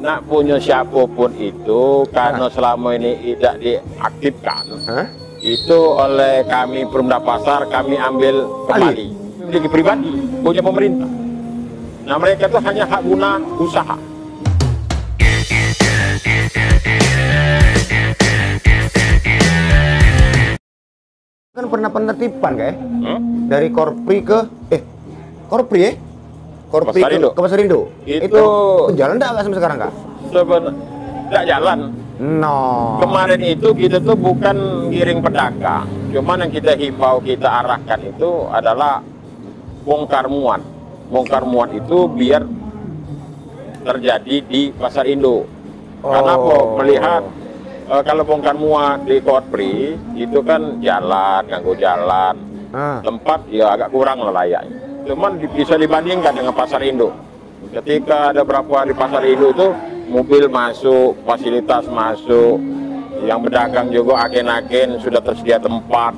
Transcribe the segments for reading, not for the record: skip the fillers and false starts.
nak punya siapapun itu karena selama ini tidak diaktifkan, itu oleh kami Perumda Pasar kami ambil kembali milik pribadi punya pemerintah. Nah mereka itu hanya hak guna usaha. Kan pernah penertiban kayak dari Korpri ke Korpri Korpri ke Pasar Indo. Itu jalan enggak sampai sekarang kak? Sebenarnya enggak jalan. No. Kemarin itu kita tuh bukan giring pedagang, cuman yang kita himbau, kita arahkan itu adalah bongkar muat. Bongkar muat itu biar terjadi di Pasar Indo. Karena melihat kalau bongkar muat di Korpri itu kan jalan, ganggu jalan, tempat ya agak kurang lah layaknya. Cuman bisa dibandingkan dengan Pasar Indo. Ketika ada berapa di Pasar Indo itu mobil masuk, fasilitas masuk, yang berdagang juga agen-agen sudah tersedia tempat.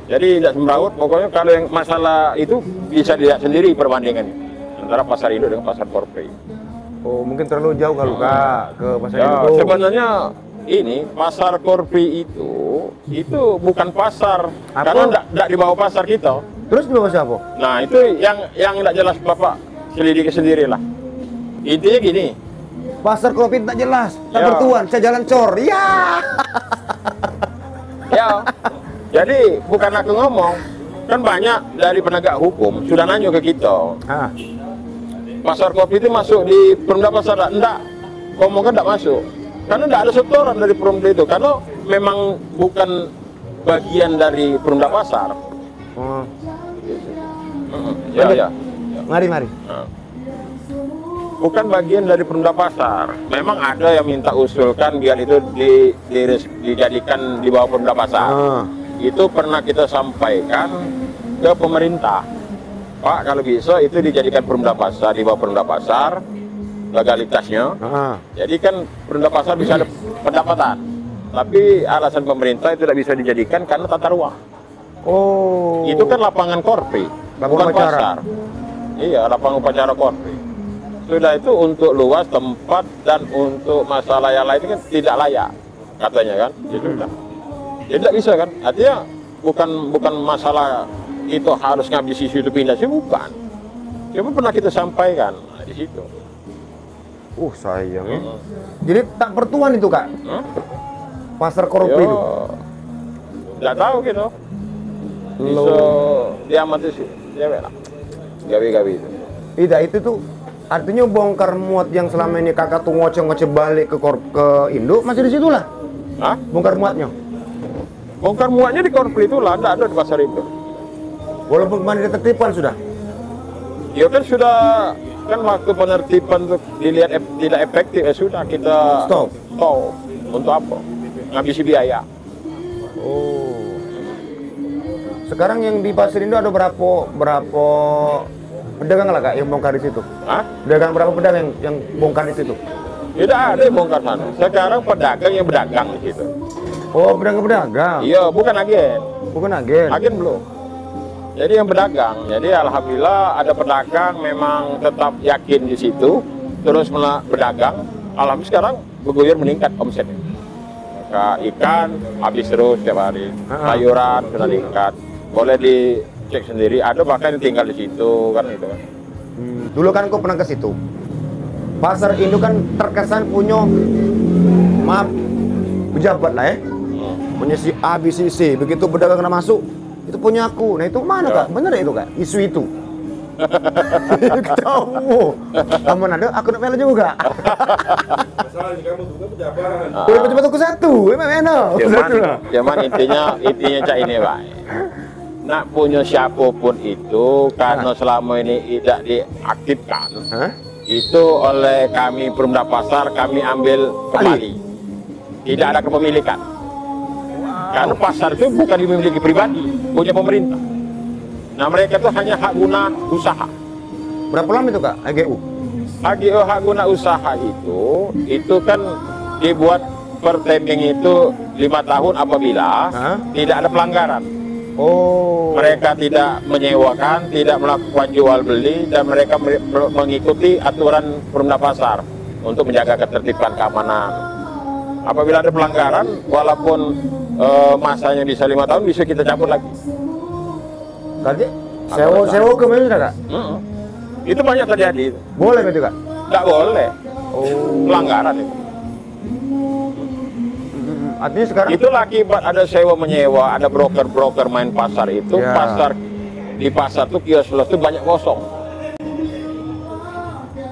Jadi tidak semrawut. Pokoknya kalau yang masalah itu bisa dilihat sendiri perbandingannya antara Pasar Indo dengan Pasar Korpri. Oh mungkin terlalu jauh kalau kak ke Pasar Ya, Indo. sebenarnya ini Pasar Korpri itu bukan pasar. Apa? Karena tidak di bawah pasar kita. Terus di bawah siapa? Nah itu yang tidak jelas Bapak selidiki sendirilah. Intinya gini. Pasar Korpri tak jelas, tak Ya. bertuan, saya jalan cor. Ya. Ya. Jadi bukan aku ngomong. Kan banyak dari penegak hukum sudah nanya ke kita. Pasar Korpri itu masuk di Perumda Pasar? Enggak. Ngomong kan enggak masuk. Karena enggak ada setoran dari Perumda itu. Karena memang bukan bagian dari Perumda Pasar. Ya. Mari. Bukan bagian dari Perumda Pasar. Memang ada yang minta usulkan biar itu dijadikan di bawah Perumda Pasar. Itu pernah kita sampaikan ke pemerintah. Pak, kalau bisa itu dijadikan Perumda Pasar, di bawah Perumda Pasar legalitasnya. Jadi kan Perumda Pasar bisa ada pendapatan. Tapi alasan pemerintah itu tidak bisa dijadikan karena tata ruang. Itu kan lapangan Korpri, bukan pasar. Iya, lapangan upacara Korpri. Sudah itu untuk luas tempat dan untuk masalah yang lain kan tidak layak katanya kan. Itu sudah. Jadi tidak bisa kan. Artinya bukan masalah itu harus ngabis isu itu pindah sih, bukan. Cuma pernah kita sampaikan di situ. Sayang ya. Jadi tak bertuan itu kak? Pasar Korpri itu? Tidak tahu gitu. Bisa diamati sih, gawi-gawi itu. Tidak, itu tuh artinya bongkar muat yang selama ini kakak tuh ngoceh balik ke Indo masih di situ lah? Bongkar muatnya? Bongkar muatnya di Korpri itu lah, tidak ada di Pasar itu. Walaupun kemarin ketertiban sudah? Ya kan sudah, kan waktu penertiban untuk dilihat tidak efektif, ya sudah kita stop. Untuk apa? Ngabisi biaya. Sekarang yang di Pasar Indo ada berapa pedagang lah kak yang bongkar di situ? Pedagang berapa pedagang yang bongkar di situ? Tidak ada yang bongkar sana. Sekarang pedagang yang berdagang di situ. Pedagang-pedagang? Iya, bukan agen. Bukan agen? Agen belum. Jadi yang berdagang. Jadi alhamdulillah ada pedagang memang tetap yakin di situ, terus berdagang. Alhamdulillah sekarang bergulir meningkat omsetnya. Maka ikan habis terus setiap hari, sayuran sudah meningkat. Boleh dicek sendiri. Ada bahkan yang tinggal di situ kan itu. Dulu kan kau pernah ke situ. Pasar Indo kan terkesan punya, maaf, pejabat lah ya. Punya si A, B, C, C. Begitu pedagang kena masuk, itu punya aku. Nah itu mana kak? Bener ya itu kak? Isu itu. Ketemu. Kamu ada, aku nak melo juga. Masalahnya kamu juga pejabat. Pejabat aku satu, emang enak. Cuman intinya cak ini Pak. Nak punya siapapun itu karena selama ini tidak diaktifkan, itu oleh kami Perumda Pasar kami ambil kembali. Tidak ada kepemilikan. Karena pasar itu bukan dimiliki pribadi, punya pemerintah. Nah mereka itu hanya hak guna usaha. Berapa lama itu kak, HGU? HGU hak guna usaha itu kan dibuat per tapping itu 5 tahun apabila tidak ada pelanggaran. Mereka tidak menyewakan, tidak melakukan jual beli, dan mereka mengikuti aturan Perumda Pasar. untuk menjaga ketertiban keamanan. Apabila ada pelanggaran, walaupun masanya bisa 5 tahun, bisa kita cabut lagi. Berarti sewa ke mana Kak? Itu banyak terjadi. Boleh gitu Kak? Nggak boleh. Pelanggaran itu. Artinya sekarang Itulah akibat ada sewa menyewa, ada broker-broker main pasar itu. Ya. Di pasar tuh kios itu banyak kosong.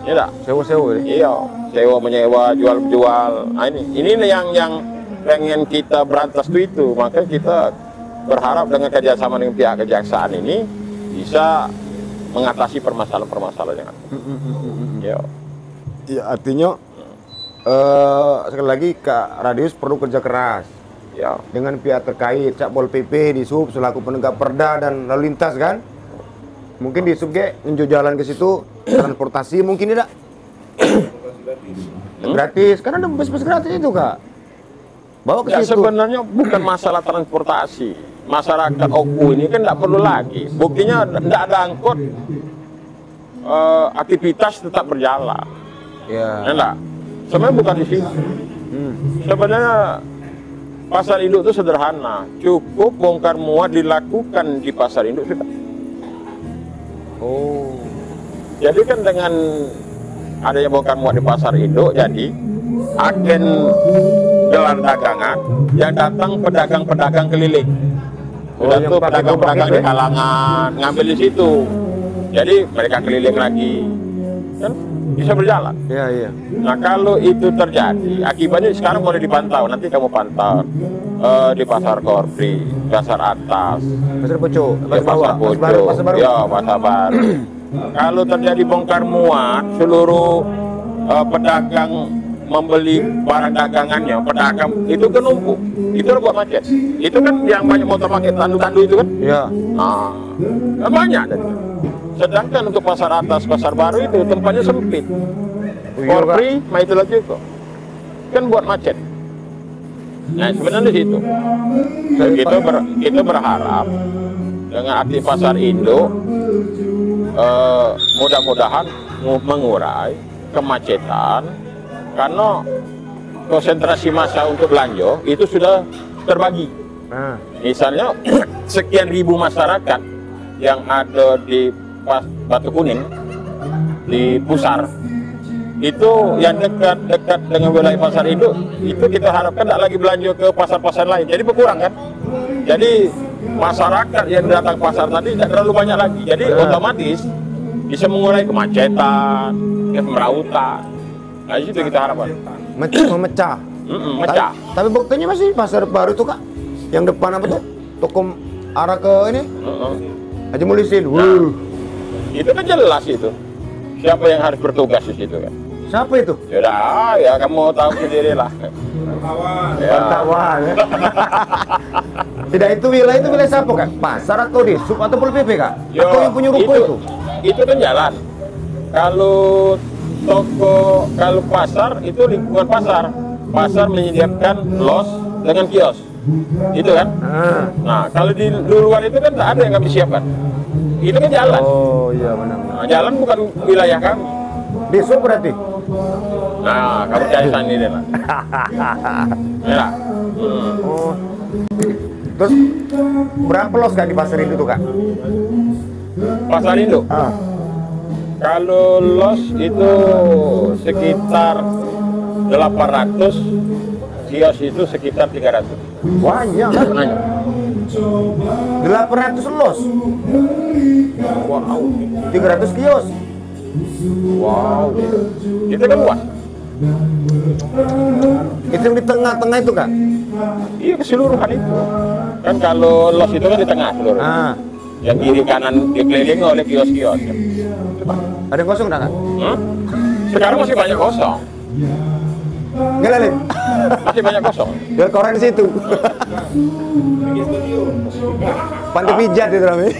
Iya enggak? sewa-sewa ya? Iya, sewa menyewa, jual-jual. Nah ini yang pengen kita berantas itu. Maka kita berharap dengan kerjasama dengan pihak kejaksaan ini bisa mengatasi permasalahan-permasalahan yang ada. Iya. Ya, artinya sekali lagi Kak Radius perlu kerja keras Ya. dengan pihak terkait, Satpol PP, di Sub selaku penegak perda dan lalu lintas kan. Mungkin di Sub nunjuk jalan ke situ, transportasi mungkin tidak gratis, karena ada bus-bus gratis itu Kak. Bawa ke Ya, situ. sebenarnya bukan masalah transportasi. Masyarakat Oku ini kan tidak perlu lagi. Buktinya tidak ada angkot, aktivitas tetap berjalan. Ya. Enggak. Sebenarnya bukan di sini. Sebenarnya pasar induk itu sederhana. Cukup bongkar muat dilakukan di pasar induk sudah. Oh. Jadi kan dengan adanya bongkar muat di pasar induk, jadi agen gelar dagangan yang datang pedagang-pedagang keliling. Sudah yang tuh pakai pedagang-pedagang gerobak di itu ya? kalangan ngambil di situ. Jadi mereka keliling lagi. Kan bisa berjalan. Iya, iya. Nah kalau itu terjadi, akibatnya sekarang boleh dipantau. Nanti kamu pantau di pasar Korpri, pasar atas, Pasar Poco, ya, pasar Poco, pasar baru. ya pasar baru. Kalau terjadi bongkar muat, seluruh pedagang membeli barang dagangannya, pedagang itu kan numpuk, itu buat macet. Itu kan yang banyak motor pakai tandu-tandu itu kan. Iya. Nah, kan banyak. Sedangkan untuk pasar atas, pasar baru itu tempatnya sempit. Iya, Korpri, mah itu lagi kok. Kan buat macet. Nah, sebenarnya di situ. Dan kita berharap dengan aktif pasar induk, mudah-mudahan mengurai kemacetan, karena konsentrasi massa untuk belanja itu sudah terbagi. Nah, Misalnya sekian ribu masyarakat yang ada di Batu Kuning, di Pusar, itu yang dekat dengan wilayah pasar induk, itu kita harapkan tidak lagi belanja ke pasar-pasar lain, jadi berkurang kan. Jadi masyarakat yang datang pasar tadi tidak terlalu banyak lagi, jadi otomatis bisa mengurai kemacetan, kesemrautan. Nah itu kita harapkan. memecah. Mecah. Tapi buktinya masih pasar baru tuh Kak. Yang depan apa tuh? Toko arah ke ini Haji Mulisin. Itu kan jelas itu. Siapa yang harus bertugas di situ kan? Siapa itu? Sudah, ya kamu tahu sendiri lah. Ya. Wartawan. Tidak, itu wilayah siapa Kak? Pasar atau di Sub atau Pol PP Kak? Yo, Atau yang punya ruko itu? Itu kan jalan. Kalau toko, kalau pasar itu lingkungan pasar. Pasar menyediakan los dengan kios. Itu kan? Nah, kalau di luar itu kan tak ada yang kami siapkan. Itu kan jalan. Oh iya benar. Nah, jalan bukan wilayah kami. Di Sub berarti? Nah, kamu cari sendiri lah. Ya. Oh. Terus berapa los Kak di pasar itu tuh Kak? Pasar induk. Kalau los itu sekitar 800, kios itu sekitar 300. Banyak kan? 800 los. Wow. 300 kios. Wow. Itu kan luas. Itu yang di tengah-tengah itu Kak? Iya, keseluruhan itu. Kan kalau los itu kan di tengah seluruh. Yang kiri kanan dikelilingi oleh kios-kios. Ada yang kosong Kak? Sekarang masih banyak kosong. Enggak Lali? Masih banyak kosong. Jual koran di situ. Pantai pijat itu namanya.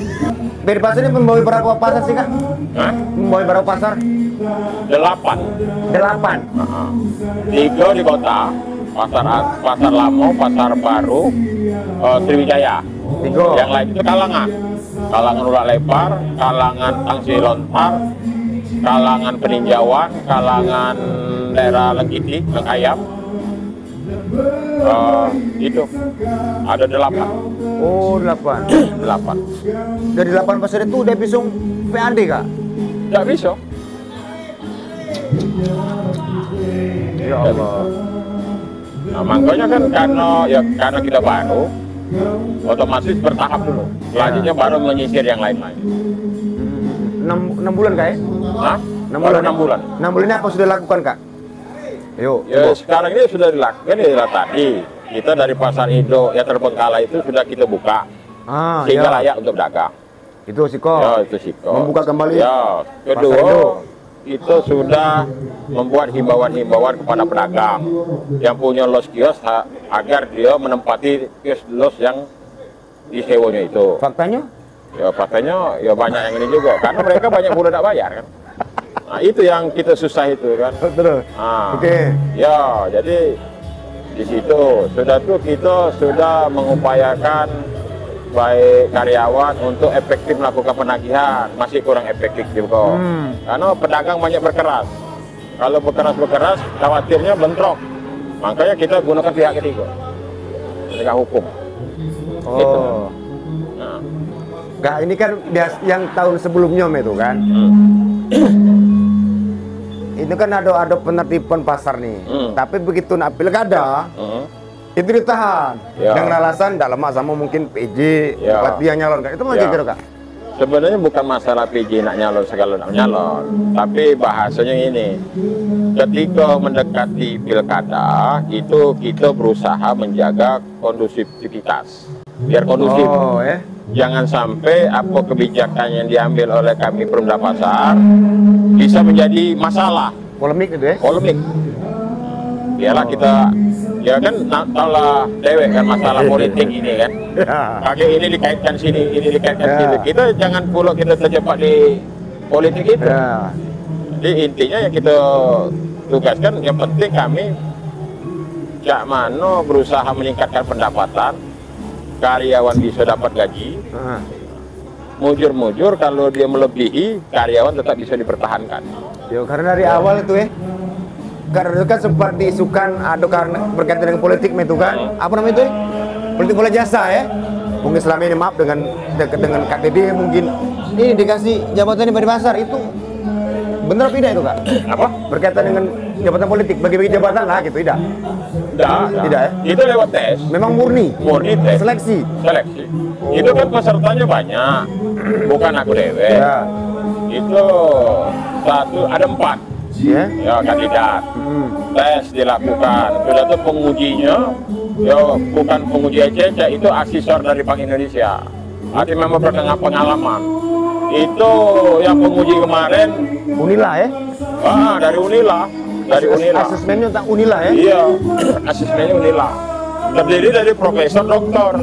Dari pasar ini membawa berapa pasar sih Kak? Hah? Membawa berapa pasar? 8. 8. 3 di kota, pasar Lamo, pasar baru, Sriwijaya. 3. Yang lain itu kalangan Ulak Lebar, kalangan Tangsi Lontar, kalangan Peninjauan, kalangan daerah Lenggiti, Lengayam. Itu ada 8. Oh, 8. 8. Dari 8 pasar itu udah pisung PAD kak? Nggak bisa. Ya Allah. Nah, makanya kan karena kita baru, otomatis bertahap dulu. Selanjutnya baru menyisir yang lain-lain. 6 bulan kak ya? Hah? 6 bulan. 6 bulan. 6 bulan ini apa sudah lakukan kak? Yuk. Ya, sekarang ini sudah dilakukan ya tadi. Kita dari pasar Indo ya terbengkalai itu sudah kita buka. Sehingga layak untuk dagang. Itu siko. Ya, itu siko. Membuka kembali. Ya, Pasar Indo. kedua itu sudah membuat himbauan-himbauan kepada pedagang yang punya los kios agar dia menempati kios los yang disewanya itu. Faktanya? Ya faktanya ya banyak yang ini juga karena mereka banyak pula tidak bayar kan. Nah itu yang kita susah itu kan. Betul. Nah, Oke. ya jadi di situ kita sudah mengupayakan baik karyawan untuk efektif melakukan penagihan, masih kurang efektif juga. Karena pedagang banyak berkeras. Kalau berkeras, khawatirnya bentrok. Makanya kita gunakan pihak ketiga, penegak hukum. Oh. Gitu. Nah. Kak, ini kan yang tahun sebelumnya itu kan. Itu kan ada penertiban pasar nih. Tapi begitu nak pilkada, itu ditahan dengan alasan tidak lama sama mungkin PJ buat dia nyalon kan. Itu mau gitu kak? Sebenarnya bukan masalah PJ nak nyalon segala nak nyalon, tapi bahasanya ini. Ketika mendekati pilkada itu kita berusaha menjaga kondusivitas, biar kondusif. Jangan sampai apa kebijakan yang diambil oleh kami Perumda Pasar bisa menjadi masalah. Polemik itu ya? Polemik. Biarlah kita, ya kan tahulah dewek kan masalah politik ini kan. Kaki ini dikaitkan sini, ini dikaitkan sini. Kita jangan pula kita terjebak di politik itu. Jadi intinya yang kita tugaskan, yang penting kami jak mano berusaha meningkatkan pendapatan, karyawan bisa dapat gaji. Mujur-mujur kalau dia melebihi, karyawan tetap bisa dipertahankan. Yo, karena dari awal itu ya, karena itu kan sempat diisukan karena berkaitan dengan politik itu kan, apa namanya itu ya? Politik bola jasa ya. Mungkin selama ini maaf dengan KTB mungkin ini dikasih jabatan di pasar itu benar tidak itu kak? Apa? Berkaitan dengan jabatan politik, bagi-bagi jabatan lah gitu, tidak? Tidak ya? Itu lewat tes. Memang murni Tes. Seleksi. Itu kan pesertanya banyak, bukan aku dewe. Itu ada 4 ya kandidat. Tes dilakukan. Sudah tuh pengujinya, ya bukan penguji ECC, itu asesor dari Bank Indonesia. Arti memang pengalaman. Itu yang penguji kemarin Unila ya? Dari Unila. Asesmennya tentang Unila ya? Iya, asesmennya Unila. Terdiri dari profesor doktor.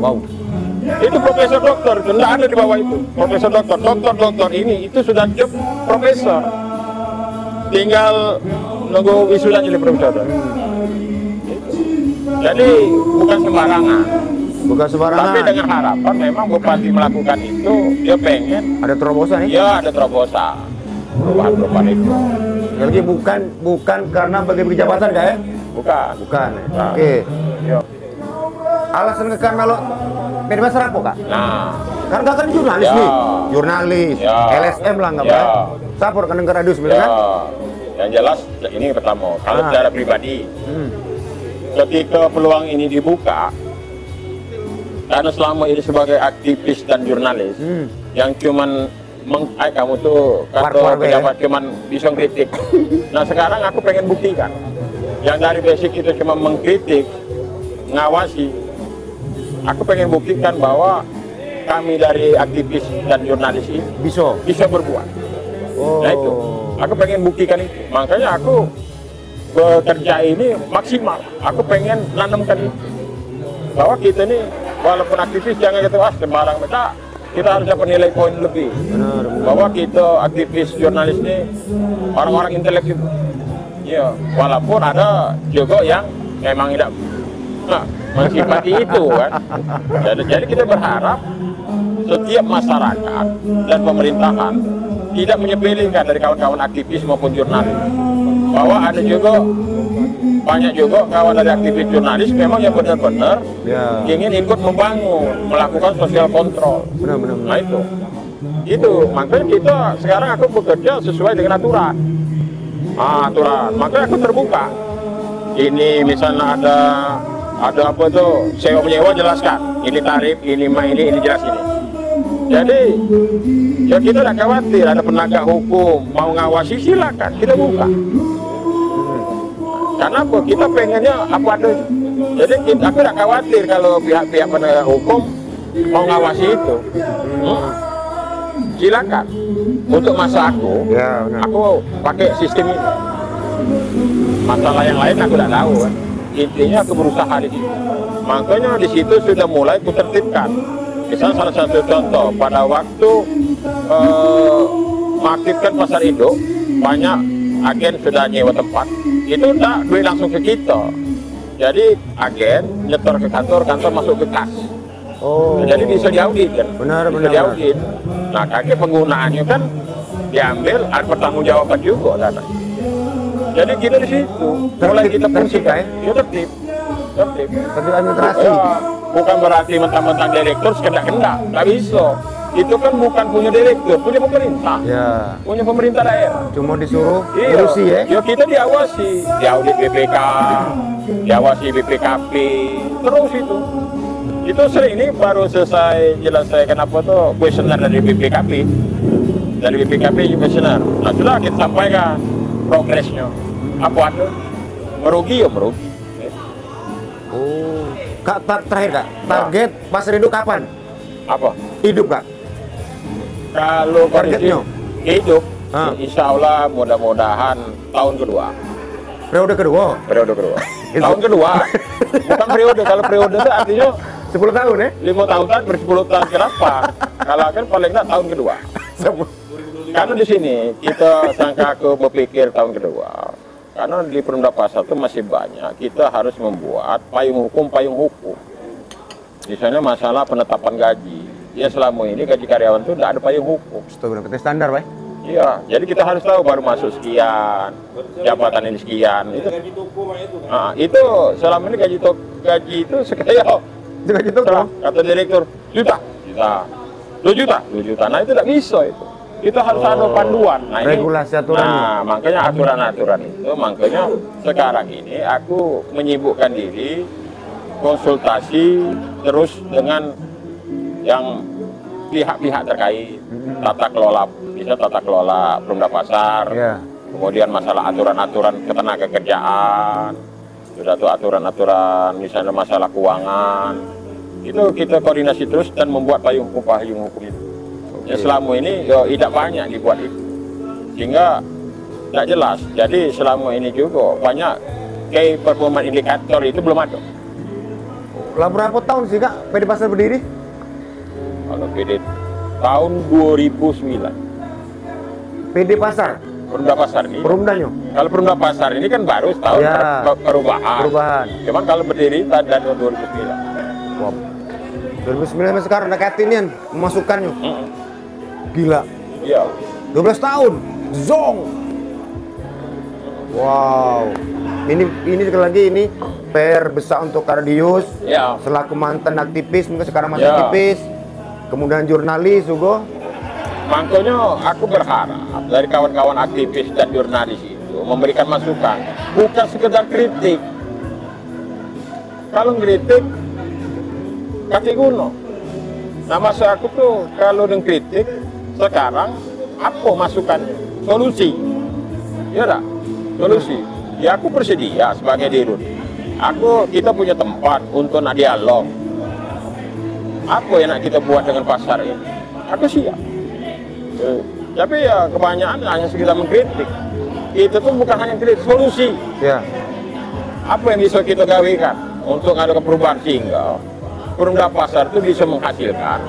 Wow. Itu profesor doktor, tidak ada di bawah itu. Profesor doktor ini itu sudah job profesor. Tinggal nunggu wisuda jadi profesor. Jadi bukan sembarangan. Tapi dengan harapan memang Bupati melakukan itu, dia pengen ada terobosan ya? Iya, ada terobosan. Perubahan itu. Lagi bukan karena bagi-bagi jabatan kak ya? Bukan. Nah. Oke. Iya. Alasan karena lo media pasar apa kak? Nah, karena kakak ini jurnalis nih, jurnalis, LSM lah nggak apa? Sapor kan dengar radio kan? Yang jelas ini pertama. Kalau secara pribadi, ketika peluang ini dibuka, karena selama ini sebagai aktivis dan jurnalis, yang cuman kamu tuh kata pejabat cuman bisa kritik. Nah sekarang aku pengen buktikan, yang dari basic itu cuma mengkritik, ngawasi. Aku pengen buktikan bahwa kami dari aktivis dan jurnalis ini bisa berbuat. Nah itu, aku pengen buktikan itu. Makanya aku bekerja ini maksimal. Aku pengen nanamkan itu. Bahwa kita ini walaupun aktivis jangan kita sembarang beda. Kita harus dapat nilai poin lebih. Bahwa kita aktivis jurnalis ini orang-orang intelektual. Ya, walaupun ada juga yang memang tidak mensifati itu kan. Jadi kita berharap setiap masyarakat dan pemerintahan tidak menyepelekan dari kawan-kawan aktivis maupun jurnalis, bahwa ada juga banyak juga kawan dari aktivis jurnalis memang yang benar-benar ingin ikut membangun, melakukan sosial kontrol. Benar. Nah itu makanya kita sekarang aku bekerja sesuai dengan aturan. Makanya aku terbuka. Ini misalnya ada apa tuh sewa menyewa, jelaskan ini tarif, ini jelas ini. Jadi ya kita tidak khawatir, ada penegak hukum mau ngawasi silakan kita buka. Karena apa? Kita pengennya apa ada. Jadi aku tidak khawatir kalau pihak-pihak penegak hukum mau ngawasi itu. Silakan. Untuk masa aku pakai sistem ini. Masalah yang lain aku tidak tahu kan. Intinya aku berusaha di situ. Makanya di situ sudah mulai kutertibkan. Misalnya salah satu contoh, pada waktu mengaktifkan pasar induk, banyak agen sudah nyewa tempat. Itu tak duit langsung ke kita. Jadi agen nyetor ke kantor masuk ke kas. Jadi bisa diaudit kan? Benar. Diaudit. Nah, kaki penggunaannya kan diambil, ada pertanggungjawaban juga dana. Jadi kita di situ mulai kita fungsikan. Ya tertib administrasi. Bukan berarti mentang-mentang direktur sekendak-kendak, nggak bisa. Itu kan bukan punya direktur, punya pemerintah. Punya pemerintah daerah. Cuma disuruh ngurusi ya. Ya kita diawasi, diaudit BPK, diawasi BPKP, terus itu. Itu sering ini baru selesai jelaskan apa tuh kuesioner dari BPKP. Dari BPKP kuesioner. Nah sudah kita sampaikan progresnya. Apa itu? Merugi. Kak, terakhir Kak, target pasar induk kapan? Apa? Hidup Kak? Kalau targetnya hidup, insya Allah mudah-mudahan tahun kedua. Periode kedua? Tahun kedua. Bukan periode, kalau periode itu artinya 10 tahun ya? 5 tahun kan, ber-10 tahun kenapa? Kalau kan paling enggak tahun kedua. Karena di sini kita sangka aku berpikir tahun kedua. Karena di Perumda Pasar itu masih banyak. Kita harus membuat payung hukum. Misalnya masalah penetapan gaji. Ya selama ini gaji karyawan itu tidak ada payung hukum. Setuju, standar, Pak. Iya, jadi kita harus tahu baru masuk sekian, jabatan ini sekian. Itu selama ini gaji itu sekian. Gaji toko. Kata direktur, juta. 2 juta. Nah itu tidak bisa itu. Kita harus ada panduan. Nah, regulasi aturan. Nah, makanya aturan-aturan itu, makanya sekarang ini aku menyibukkan diri konsultasi terus dengan yang pihak-pihak terkait, tata kelola Perumda Pasar, kemudian masalah aturan-aturan ketenaga kerjaan, sudah tuh aturan-aturan misalnya masalah keuangan, itu kita koordinasi terus dan membuat payung hukum itu. Ya selama ini tidak banyak dibuat itu, sehingga tidak jelas. Jadi selama ini juga banyak key performance indikator itu belum ada. Lah berapa tahun sih Kak PD Pasar berdiri? Kalau PD tahun 2009. PD Pasar? Perumda Pasar ini. Perumdanya? Kalau Perumda Pasar ini kan baru setahun perubahan. Cuman kalau berdiri dari 2009. Wow. 2009 sampai sekarang dekatinian masukannya. Gila. Iya. 12 tahun. Zong. Wow. Ini sekali lagi ini PR besar untuk Kardius. Ya. Selaku mantan aktivis, mungkin sekarang masih aktivis. Kemudian jurnalis juga. Makanya aku berharap dari kawan-kawan aktivis dan jurnalis itu memberikan masukan, bukan sekedar kritik. Kalau kritik kaki kuno. Nah masa aku tuh kalau dengan kritik sekarang apa masukannya? Solusi. Ya enggak? Solusi. Ya aku bersedia sebagai dirut. Kita punya tempat untuk nak dialog. Apa yang nak kita buat dengan pasar ini? Aku siap. Tapi ya kebanyakan hanya sekedar mengkritik. Itu tuh bukan hanya kritik, solusi. Ya. Apa yang bisa kita gawekan untuk ada perubahan sehingga Perumda Pasar itu bisa menghasilkan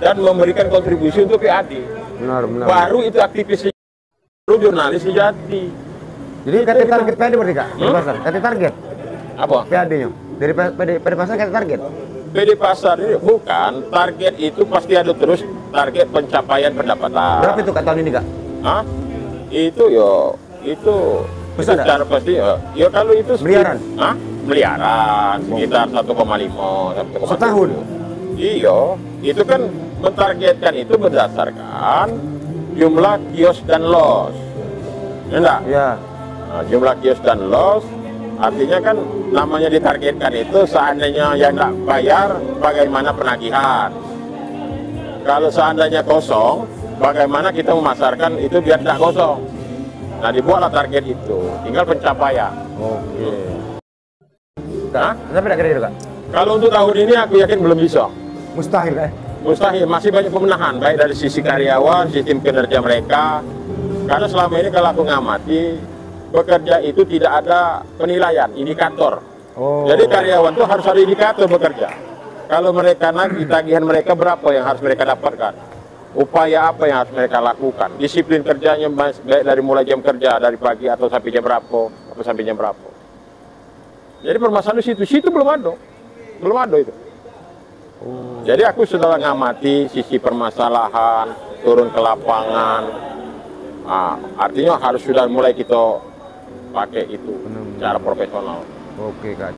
dan memberikan kontribusi untuk PAD. Benar. Baru itu aktivis, baru jurnalis sejati. Jadi kata target PAD berarti Kak? PD Pasar, kata target? Apa? PAD-nya? Dari PD Pasar kata target? PD Pasar ini bukan, target itu pasti ada terus target pencapaian pendapatan. Berapa itu Kak tahun ini Kak? Hah? Itu itu Besar secara pasti ya kalau itu Miliaran? Hah? Miliaran sekitar 1,5 1,7. Setahun? Iya, itu kan mentargetkan itu berdasarkan jumlah kios dan los. Ya enggak? Ya. Nah, jumlah kios dan los artinya kan namanya ditargetkan itu seandainya yang enggak bayar bagaimana penagihan. Kalau seandainya kosong, bagaimana kita memasarkan itu biar tidak kosong. Nah, dibuatlah target itu, tinggal pencapaian. Oke. Hah? Sampai tak kira-kira, Kak? Kalau untuk tahun ini aku yakin belum bisa. Mustahil, Mustahil, masih banyak pemenahan, baik dari sisi karyawan, sistem kinerja mereka. Karena selama ini kalau aku ngamati, bekerja itu tidak ada penilaian, indikator. Oh. Jadi karyawan itu harus ada indikator bekerja. Kalau mereka nagih, tagihan mereka berapa yang harus mereka dapatkan? Upaya apa yang harus mereka lakukan? Disiplin kerjanya baik dari mulai jam kerja, dari pagi atau sampai jam berapa, atau sampai jam berapa. Jadi permasalahan di situ belum ada itu. Jadi aku sudah ngamati sisi permasalahan, turun ke lapangan. Nah, artinya harus sudah mulai kita pakai itu secara profesional. Oke, Kak.